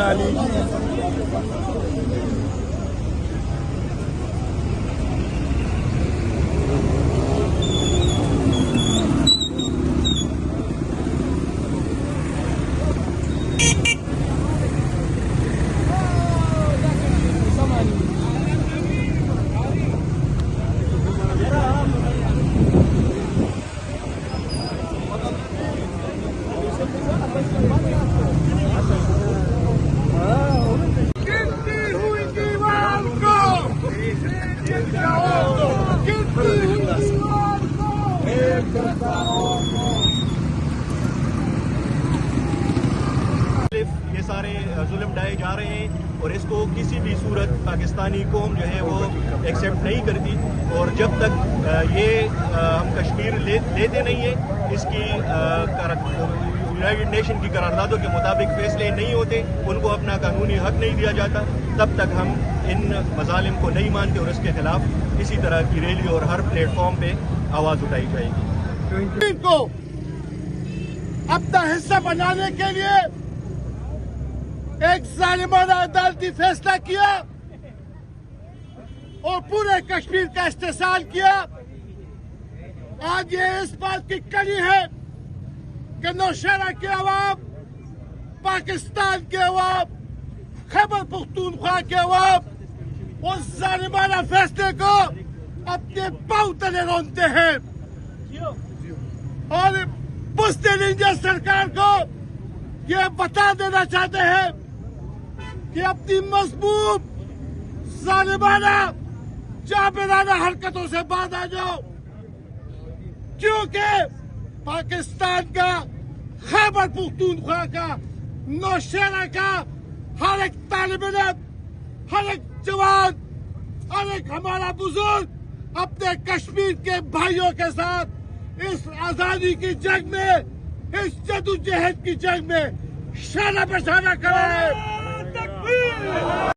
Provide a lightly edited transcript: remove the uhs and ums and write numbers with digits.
पाकिस्तानी ये सारे जुल्म ढाए जा रहे हैं और इसको किसी भी सूरत पाकिस्तानी कौम जो है वो एक्सेप्ट नहीं करती। और जब तक ये हम कश्मीर लेते नहीं है, इसकी यूनाइटेड नेशन की करारदादों के मुताबिक फैसले नहीं होते, उनको अपना कानूनी हक नहीं दिया जाता, तब तक हम इन मजालिम को नहीं मानते और इसके खिलाफ इसी तरह की रैली और हर प्लेटफॉर्म पे आवाज उठाई जाएगी। को अपना हिस्सा बनाने के लिए एक जालिमाना अदालती फैसला किया और पूरे कश्मीर का इस्तेसाल किया। आज ये इस बात की कड़ी है कि नौशहरा के अवाम, पाकिस्तान के अवाम, खैबर पख्तूनख्वा के अवाम उस जालिमाना फैसले को अपने पांव तले रोनते हैं और मुस्लिम इंडिया सरकार को ये बता देना चाहते हैं कि अपनी मजबूत जालिमाना जाबिराना हरकतों से बाहर आ जाओ, क्योंकि पाकिस्तान का, खैबर पख्तूनख्वा का, नौशहरा का हर एक तालिब इल्म, हर एक जवान, हर एक हमारा बुजुर्ग अपने कश्मीर के भाइयों के साथ इस आजादी की जंग में, इस जदोजहद की जंग में शाना बशाना करे।